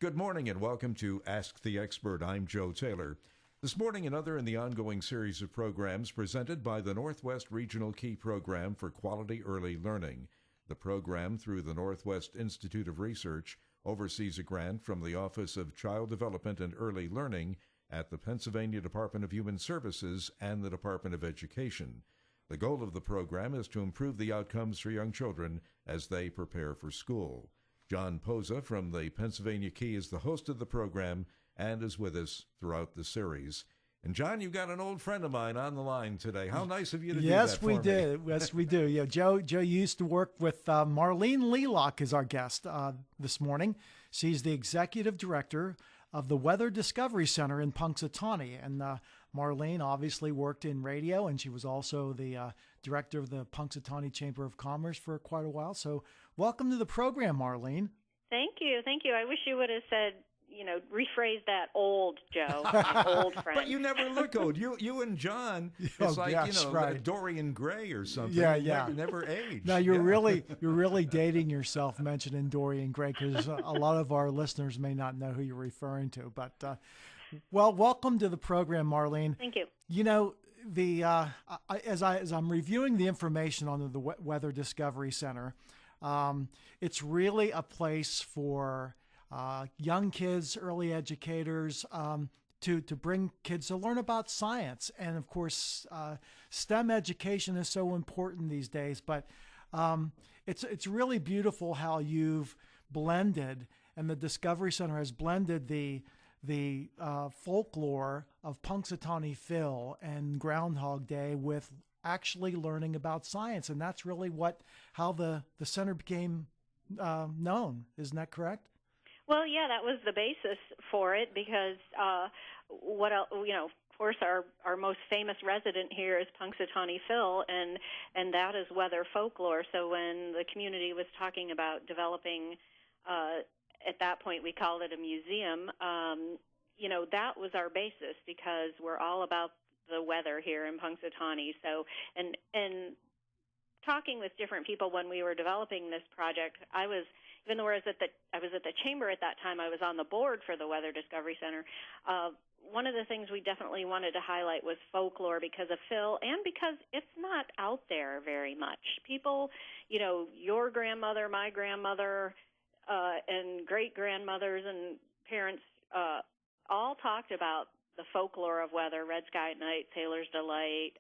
Good morning and welcome to Ask the Expert. I'm Joe Taylor. This morning, another in the ongoing series of programs presented by the Northwest Regional Key Program for Quality Early Learning. The program, through the Northwest Institute of Research, oversees a grant from the Office of Child Development and Early Learning at the Pennsylvania Department of Human Services and the Department of Education. The goal of the program is to improve the outcomes for young children as they prepare for school. John Posa from the Pennsylvania Key is the host of the program and is with us throughout the series. And John, you've got an old friend of mine on the line today. How nice of you to do that for me. Yes, we do. Yeah, Joe used to work with Marlene Lellock as our guest this morning. She's the executive director of the Weather Discovery Center in Punxsutawney. And Marlene obviously worked in radio, and she was also the director of the Punxsutawney Chamber of Commerce for quite a while. So welcome to the program, Marlene. Thank you. I wish you would have said, rephrase that old, Joe, my old friend. But you never look old. You and John, it's right. Dorian Gray or something. Yeah. Never age. Now you're really dating yourself mentioning Dorian Gray, because a lot of our listeners may not know who you're referring to. But well, welcome to the program, Marlene. Thank you. As I'm reviewing the information on the Weather Discovery Center, it's really a place for young kids, early educators, to bring kids to learn about science. And of course, STEM education is so important these days, but it's really beautiful how you've blended, and the Discovery Center has blended the folklore of Punxsutawney Phil and Groundhog Day with actually learning about science. And that's really how the center became known. Isn't that correct? Well, yeah, that was the basis for it, because of course, our most famous resident here is Punxsutawney Phil, and that is weather folklore. So when the community was talking about developing, at that point we called it a museum, that was our basis, because we're all about the weather here in Punxsutawney. So, and talking with different people when we were developing this project, even though I was at the chamber at that time, I was on the board for the Weather Discovery Center. One of the things we definitely wanted to highlight was folklore, because of Phil, and because it's not out there very much. People, your grandmother, my grandmother, and great-grandmothers and parents all talked about the folklore of weather: red sky at night, sailor's delight,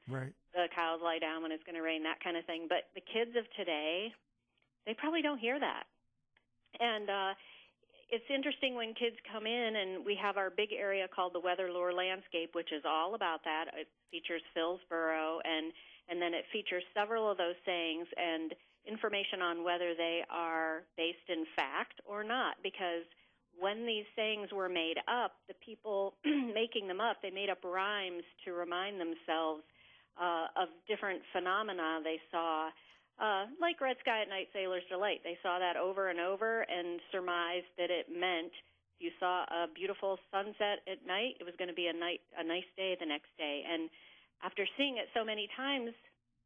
right. The cows lie down when it's going to rain, that kind of thing. But the kids of today, they probably don't hear that. And it's interesting when kids come in, and we have our big area called the Weather Lure Landscape, which is all about that. It features Philsboro, and then it features several of those sayings and information on whether they are based in fact or not, because when these sayings were made up, the people making them up, they made up rhymes to remind themselves of different phenomena they saw, like red sky at night, sailor's delight. They saw that over and over and surmised that it meant if you saw a beautiful sunset at night, it was going to be a nice day the next day. And after seeing it so many times,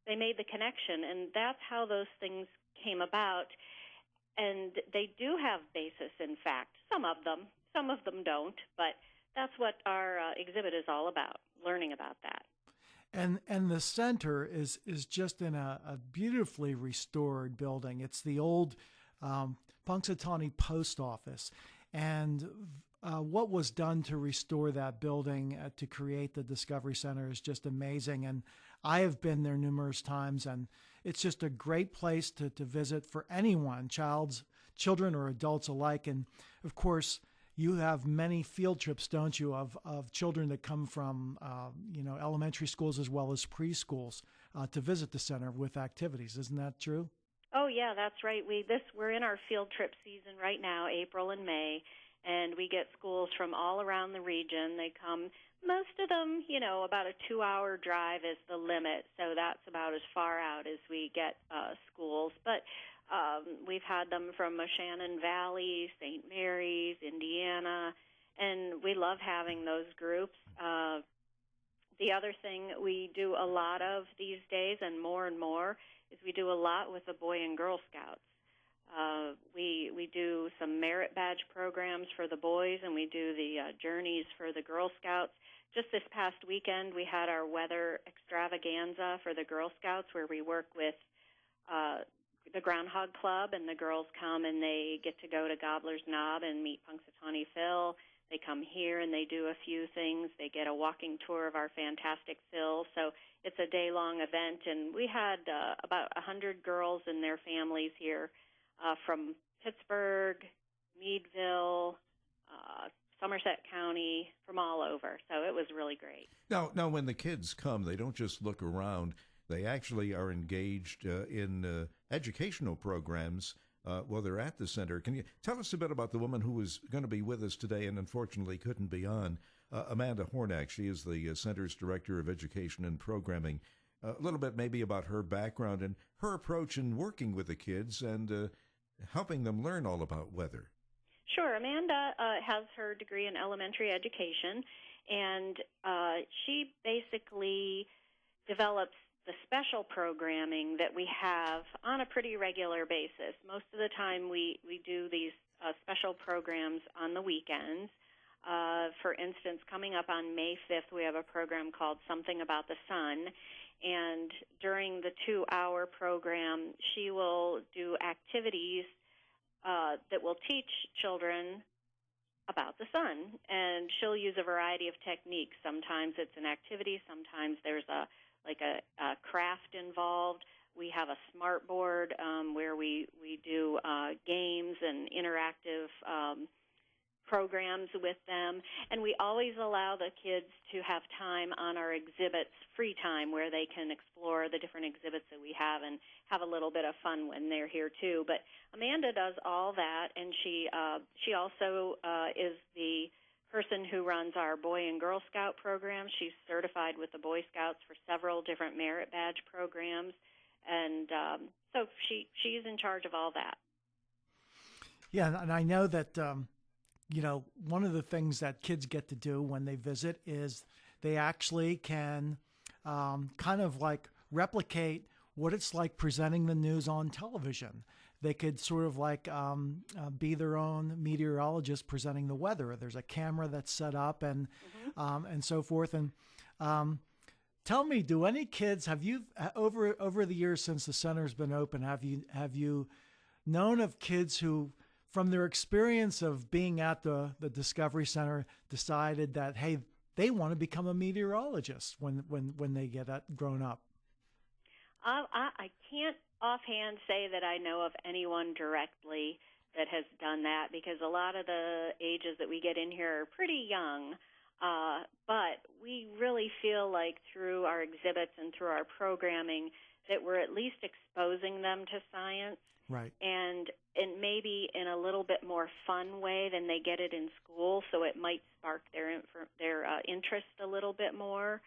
they made the connection, and that's how those things came about. And they do have basis in fact. Some of them don't, but that's what our exhibit is all about, learning about that. And the center is just in a beautifully restored building. It's the old Punxsutawney Post Office. And what was done to restore that building to create the Discovery Center is just amazing. And I have been there numerous times, and it's just a great place to visit for anyone, children or adults alike. And of course, you have many field trips, don't you, of children that come from elementary schools as well as preschools to visit the center with activities. Isn't that true? Oh yeah, that's right. We're in our field trip season right now, April and May, and we get schools from all around the region. They come, most of them, about a 2-hour drive is the limit, so that's about as far out as we get schools. But we've had them from Shannon Valley, St. Mary's, Indiana, and we love having those groups. The other thing we do a lot of these days, and more, is we do a lot with the Boy and Girl Scouts. We do some merit badge programs for the boys, and we do the journeys for the Girl Scouts. Just this past weekend, we had our weather extravaganza for the Girl Scouts, where we work with the Groundhog Club, and the girls come and they get to go to Gobbler's Knob and meet Punxsutawney Phil. They come here and they do a few things. They get a walking tour of our fantastic Phil. So it's a day-long event, and we had about 100 girls and their families here from Pittsburgh, Meadville, Somerset County, from all over. So it was really great. Now, when the kids come, they don't just look around. They actually are engaged in educational programs while they're at the center. Can you tell us a bit about the woman who was going to be with us today and unfortunately couldn't be on, Amanda Hornak? She is the Center's Director of Education and Programming. A little bit maybe about her background and her approach in working with the kids and helping them learn all about weather. Sure. Amanda has her degree in elementary education, and she basically develops the special programming that we have on a pretty regular basis. Most of the time we do these special programs on the weekends. For instance, coming up on May 5th, we have a program called Something About the Sun, and during the 2-hour program, she will do activities that will teach children about the sun, and she'll use a variety of techniques. Sometimes it's an activity, sometimes there's a craft involved. We have a smart board where we do games and interactive programs with them, and we always allow the kids to have time on our exhibits, free time, where they can explore the different exhibits that we have and have a little bit of fun when they're here too. But Amanda does all that, and she also is the person who runs our Boy and Girl Scout program. She's certified with the Boy Scouts for several different merit badge programs, and so she's in charge of all that. Yeah, and I know that one of the things that kids get to do when they visit is they actually can kind of like replicate what it's like presenting the news on television. They could sort of like be their own meteorologist presenting the weather. There's a camera that's set up and so forth. And tell me, do any kids, have you over the years since the center's been open, have you known of kids who, from their experience of being at the Discovery Center, decided that, hey, they want to become a meteorologist when they get grown up? I can't offhand say that I know of anyone directly that has done that, because a lot of the ages that we get in here are pretty young. But we really feel like through our exhibits and through our programming that we're at least exposing them to science. Right. And maybe in a little bit more fun way than they get it in school, so it might spark their interest a little bit more.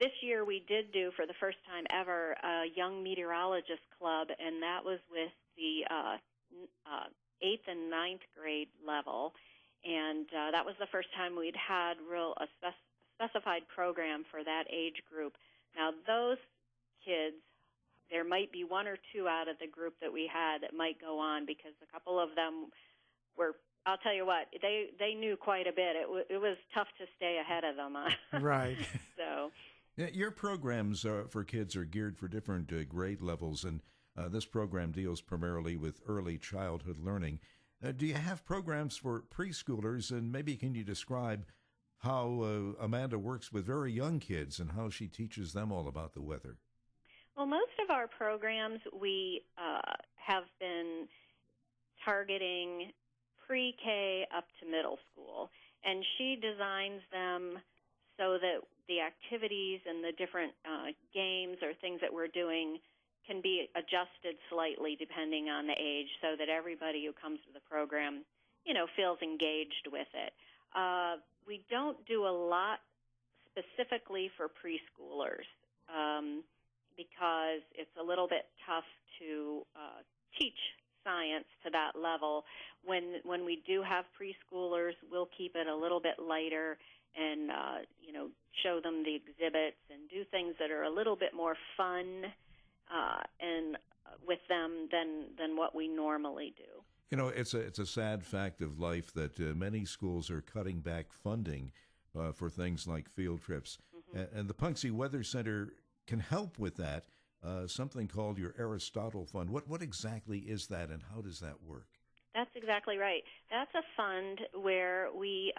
This year we did do, for the first time ever, a Young Meteorologist Club, and that was with the 8th and 9th grade level, and that was the first time we'd had a specified program for that age group. Now, those kids, there might be one or two out of the group that we had that might go on, because a couple of them were, I'll tell you what, they knew quite a bit. It was tough to stay ahead of them. Right. So, yeah, your programs for kids are geared for different grade levels, and this program deals primarily with early childhood learning. Do you have programs for preschoolers, and maybe can you describe how Amanda works with very young kids and how she teaches them all about the weather? Well, most of our programs we have been targeting pre-K up to middle school, and she designs them so that the activities and the different games or things that we're doing can be adjusted slightly depending on the age, so that everybody who comes to the program, feels engaged with it. We don't do a lot specifically for preschoolers because it's a little bit tough to teach science to that level. When we do have preschoolers, we'll keep it a little bit lighter and show them the exhibits and do things that are a little bit more fun and with them than what we normally do. You know, it's a sad fact of life that many schools are cutting back funding for things like field trips. Mm-hmm. And the Punxsutawney Weather Center can help with that, something called your Aristotle Fund. What exactly is that, and how does that work? That's exactly right. That's a fund where we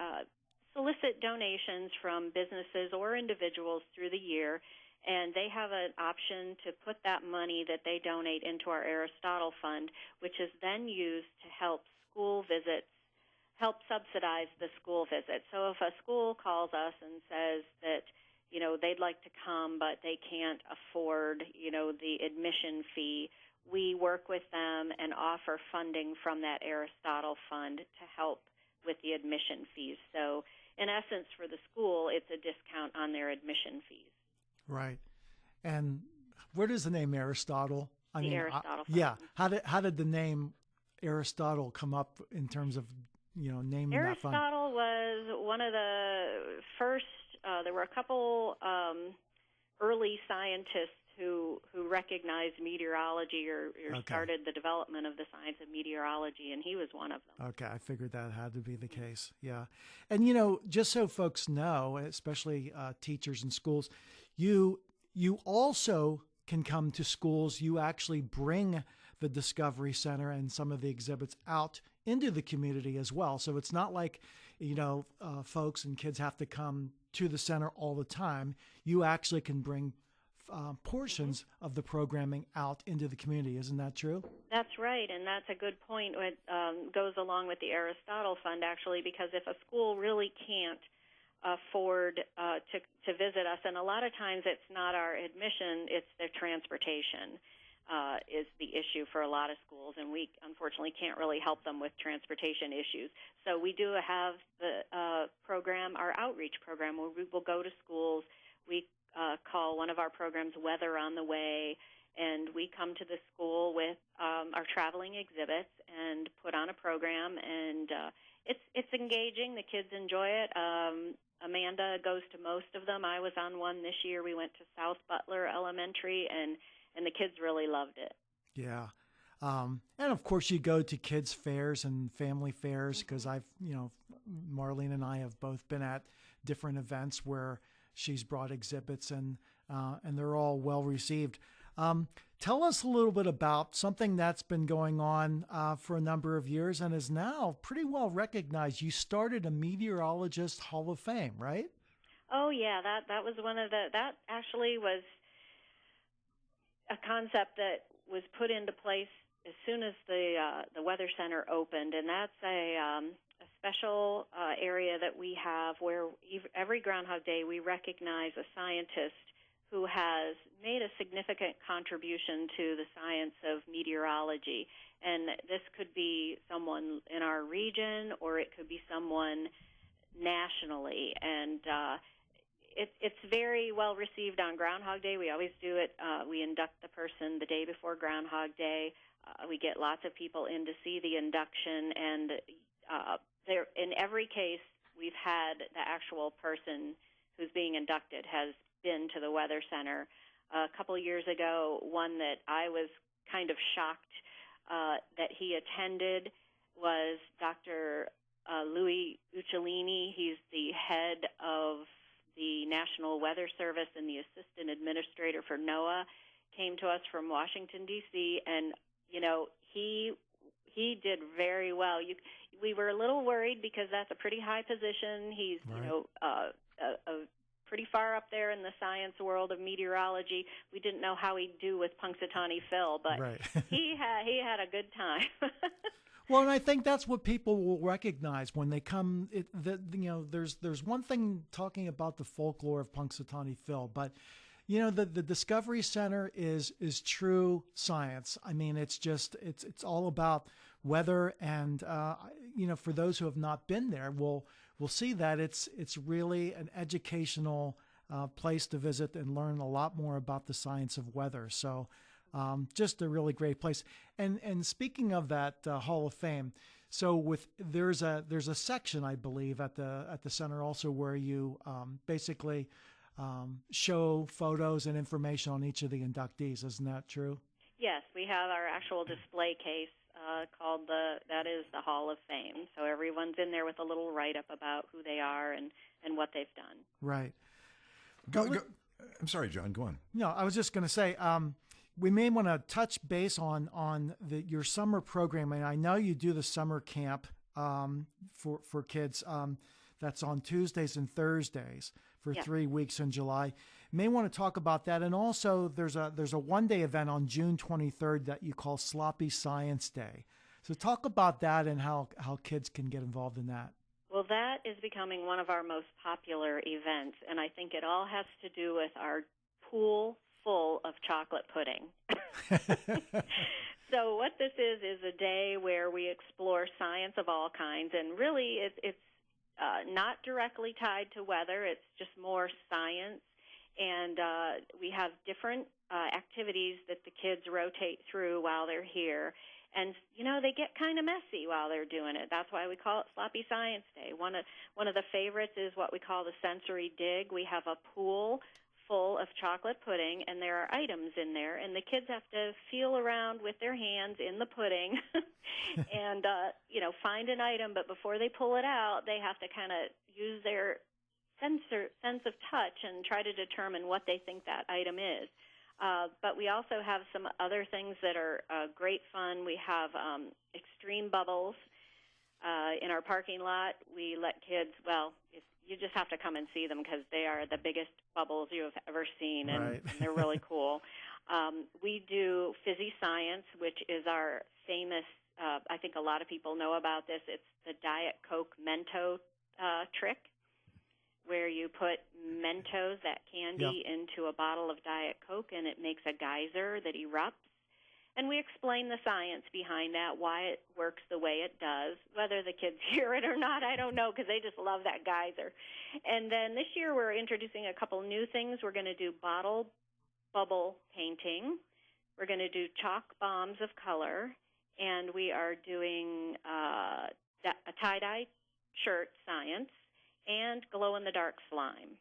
solicit donations from businesses or individuals through the year, and they have an option to put that money that they donate into our Aristotle Fund, which is then used to help school visits, help subsidize the school visits. So if a school calls us and says that, they'd like to come, but they can't afford, the admission fee, we work with them and offer funding from that Aristotle Fund to help with the admission fees. So in essence, for the school, it's a discount on their admission fees. Right. And where does the name Aristotle? Aristotle Fund. Yeah. How did the name Aristotle come up in terms of, naming that fund? Aristotle was one of the first, there were a couple early scientists who recognized meteorology or started the development of the science of meteorology, and he was one of them. Okay, I figured that had to be the case. Yeah. And, just so folks know, especially teachers in schools, you also can come to schools. You actually bring the Discovery Center and some of the exhibits out into the community as well. So it's not like, folks and kids have to come to the center all the time. You actually can bring portions of the programming out into the community. Isn't that true? That's right, and that's a good point. It goes along with the Aristotle Fund, actually, because if a school really can't afford to visit us, and a lot of times it's not our admission, it's their transportation is the issue for a lot of schools, and we unfortunately can't really help them with transportation issues. So we do have the program, our outreach program, where we will go to schools. We call one of our programs Weather on the Way, and we come to the school with our traveling exhibits and put on a program, and it's engaging. The kids enjoy it. Amanda goes to most of them. I was on one this year. We went to South Butler Elementary, and the kids really loved it. Yeah. And of course you go to kids fairs and family fairs, because I've, Marlene and I have both been at different events where she's brought exhibits, and they're all well received. Tell us a little bit about something that's been going on for a number of years and is now pretty well recognized. You started a Meteorologist Hall of Fame, right? Oh yeah, that was that actually was a concept that was put into place as soon as the Weather Center opened, and that's a special area that we have where every Groundhog Day we recognize a scientist who has made a significant contribution to the science of meteorology. And this could be someone in our region, or it could be someone nationally. And it's very well received on Groundhog Day. We always do it. We induct the person the day before Groundhog Day. We get lots of people in to see the induction, and there, in every case, we've had the actual person who's being inducted has been to the Weather Center. A couple of years ago, one that I was kind of shocked that he attended was Dr. Louis Uccellini. He's the head of the National Weather Service and the assistant administrator for NOAA. Came to us from Washington, D.C., and, he did very well. We were a little worried because that's a pretty high position. He's, right. Pretty far up there in the science world of meteorology. We didn't know how he'd do with Punxsutawney Phil, but right. he had a good time. Well, and I think that's what people will recognize when they come. There's one thing talking about the folklore of Punxsutawney Phil, but the Discovery Center is true science. I mean, it's all about weather, and for those who have not been there, we'll see that it's really an educational place to visit and learn a lot more about the science of weather. So just a really great place. And speaking of that Hall of Fame, so there's a section, I believe, at the center also where you basically show photos and information on each of the inductees. Isn't that true? Yes, we have our actual display case called that is the Hall of Fame. So everyone's in there with a little write-up about who they are and what they've done. Right. I'm sorry, John, go on. No, I was just going to say, we may want to touch base on your summer program. And I know you do the summer camp for kids. That's on Tuesdays and Thursdays for 3 weeks in July. May want to talk about that. And also there's a one-day event on June 23rd that you call Sloppy Science Day. So talk about that and how kids can get involved in that. Well, that is becoming one of our most popular events, and I think it all has to do with our pool full of chocolate pudding. So what this is a day where we explore science of all kinds, and really it's not directly tied to weather. It's just more science, and we have different activities that the kids rotate through while they're here. And, they get kind of messy while they're doing it. That's why we call it Sloppy Science Day. One of the favorites is what we call the sensory dig. We have a pool full of chocolate pudding, and there are items in there, and the kids have to feel around with their hands in the pudding and, find an item. But before they pull it out, they have to kind of use their sense of touch and try to determine what they think that item is. But we also have some other things that are great fun. We have extreme bubbles in our parking lot. We let kids, you just have to come and see them because they are the biggest bubbles you have ever seen, and they're really cool. We do Fizzy Science, which is our famous, I think a lot of people know about this. It's the Diet Coke Mento trick, where you put Mentos, that candy, into a bottle of Diet Coke, and it makes a geyser that erupts. And we explain the science behind that, why it works the way it does. Whether the kids hear it or not, I don't know, because they just love that geyser. And then this year we're introducing a couple new things. We're going to do bottle bubble painting. We're going to do chalk bombs of color. And we are doing a tie-dye shirt science and glow-in-the-dark slime.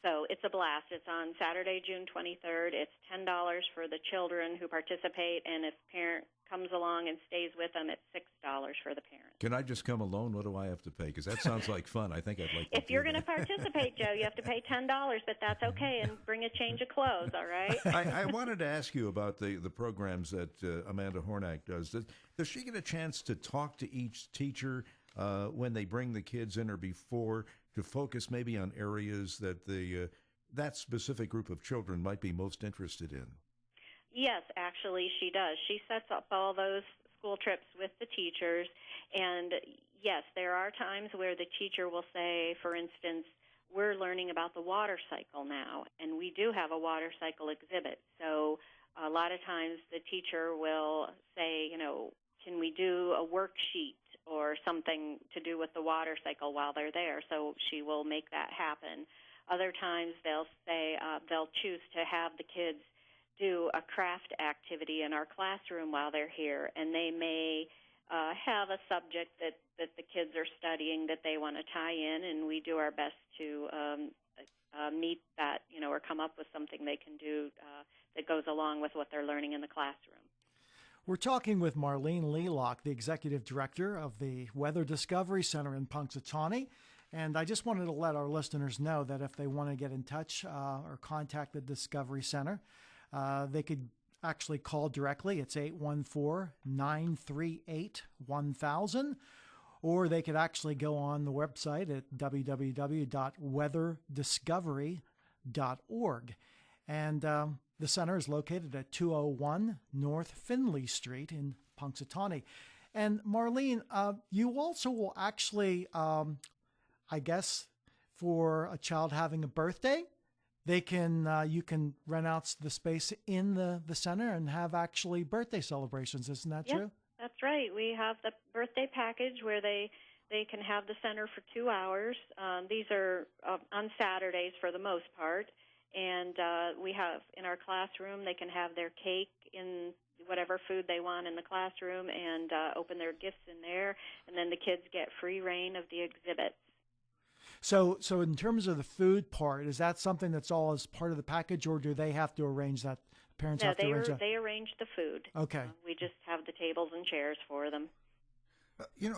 So it's a blast. It's on Saturday, June 23rd. It's $10 for the children who participate, and if parent comes along and stays with them, it's $6 for the parent. Can I just come alone? What do I have to pay? Because that sounds like fun. I think I'd like to If you're going to participate, Joe, you have to pay $10, but that's okay, and bring a change of clothes, all right? I wanted to ask you about the programs that Amanda Hornak does. Does she get a chance to talk to each teacher when they bring the kids in or before, to focus maybe on areas that that specific group of children might be most interested in? Yes, actually she does. She sets up all those school trips with the teachers, and yes, there are times where the teacher will say, for instance, we're learning about the water cycle now, and we do have a water cycle exhibit. So a lot of times the teacher will say, can we do a worksheet or something to do with the water cycle while they're there? So she will make that happen. Other times they'll say they'll choose to have the kids do a craft activity in our classroom while they're here, and they may have a subject that the kids are studying that they want to tie in, and we do our best to meet that, or come up with something they can do that goes along with what they're learning in the classroom. We're talking with Marlene Lellock, the Executive Director of the Weather Discovery Center in Punxsutawney. And I just wanted to let our listeners know that if they want to get in touch or contact the Discovery Center, they could actually call directly. It's 814-938-1000. Or they could actually go on the website at www.weatherdiscovery.org. And the center is located at 201 North Finley Street in Punxsutawney. And Marlene, you also will actually, I guess, for a child having a birthday, you can rent out the space in the center and have actually birthday celebrations. Isn't that true? That's right. We have the birthday package where they can have the center for 2 hours. These are on Saturdays for the most part. And we have in our classroom, they can have their cake in whatever food they want in the classroom and open their gifts in there. And then the kids get free reign of the exhibits. So in terms of the food part, is that something that's all as part of the package, or do they have to arrange that parents Yeah, have to arrange that? they arrange the food. Okay. We just have the tables and chairs for them.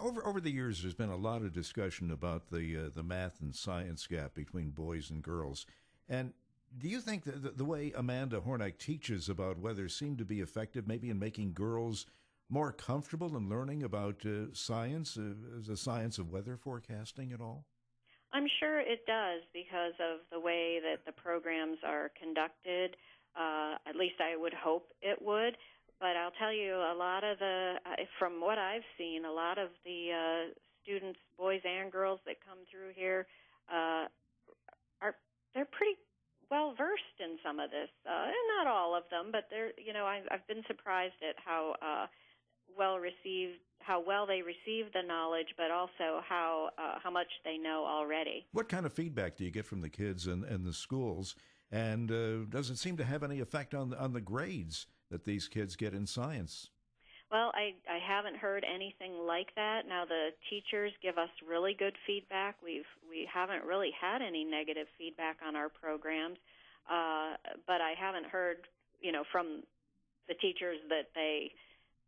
Over the years, there's been a lot of discussion about the math and science gap between boys and girls. And do you think that the way Amanda Hornack teaches about weather seemed to be effective, maybe in making girls more comfortable in learning about science, the science of weather forecasting at all? I'm sure it does because of the way that the programs are conducted. At least I would hope it would. But I'll tell you, a lot of from what I've seen, a lot of the students, boys and girls that come through here, they're pretty well versed in some of this, and not all of them, but I've been surprised at how well they receive the knowledge, but also how much they know already. What kind of feedback do you get from the kids and the schools? And does it seem to have any effect on the grades that these kids get in science? Well, I haven't heard anything like that. Now, the teachers give us really good feedback. We haven't really had any negative feedback on our programs, but I haven't heard, from the teachers that they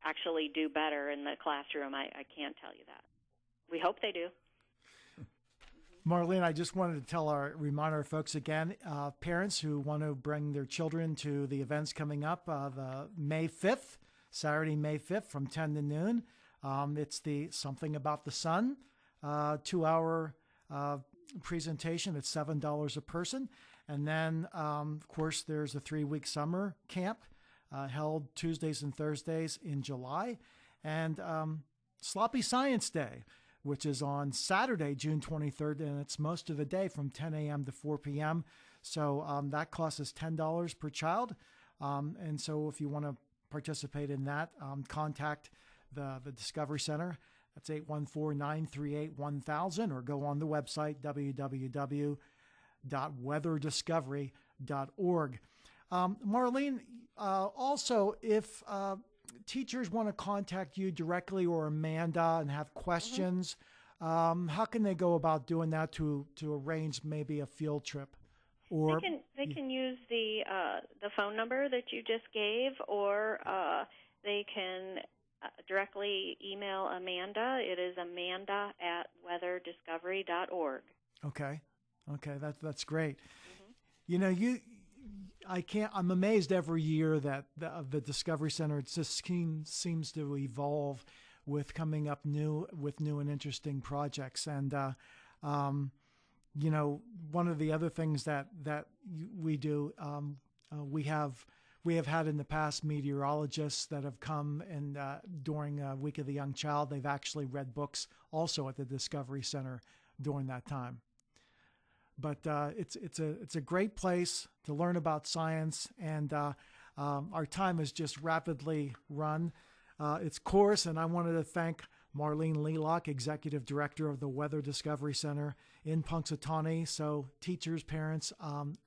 actually do better in the classroom. I can't tell you that. We hope they do. Marlene, I just wanted to remind our folks again, parents who want to bring their children to the events coming up, the May 5th, Saturday, May 5th from 10 to noon. It's the Something About the Sun 2-hour presentation. It's $7 a person. And then, of course, there's a 3-week summer camp held Tuesdays and Thursdays in July. And Sloppy Science Day, which is on Saturday, June 23rd, and it's most of the day from 10 a.m. to 4 p.m. So that cost is $10 per child. And so if you want to participate in that, contact the Discovery Center. That's 814-938-1000, or go on the website, www.weatherdiscovery.org. Marlene, also, if teachers want to contact you directly or Amanda and have questions, how can they go about doing that to arrange maybe a field trip? Or they can use the phone number that you just gave, or they can directly email Amanda. It is amanda@weatherdiscovery.org. Okay, that's great. Mm-hmm. I'm amazed every year that the Discovery Center just seems to evolve with coming up with new and interesting projects. And, one of the other things that we do, we have had in the past meteorologists that have come and during Week of the Young Child, they've actually read books also at the Discovery Center during that time. But it's a great place to learn about science, and our time has just rapidly run its course. And I wanted to thank Marlene Lellock, Executive Director of the Weather Discovery Center in Punxsutawney. So teachers, parents,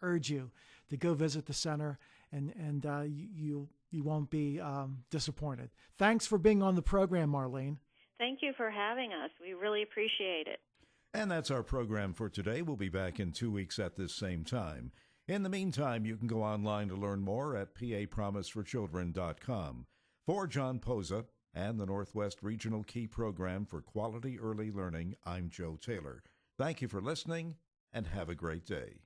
urge you to go visit the center, and you won't be disappointed. Thanks for being on the program, Marlene. Thank you for having us. We really appreciate it. And that's our program for today. We'll be back in 2 weeks at this same time. In the meantime, you can go online to learn more at papromiseforchildren.com. For John Poza and the Northwest Regional Key Program for Quality Early Learning, I'm Joe Taylor. Thank you for listening, and have a great day.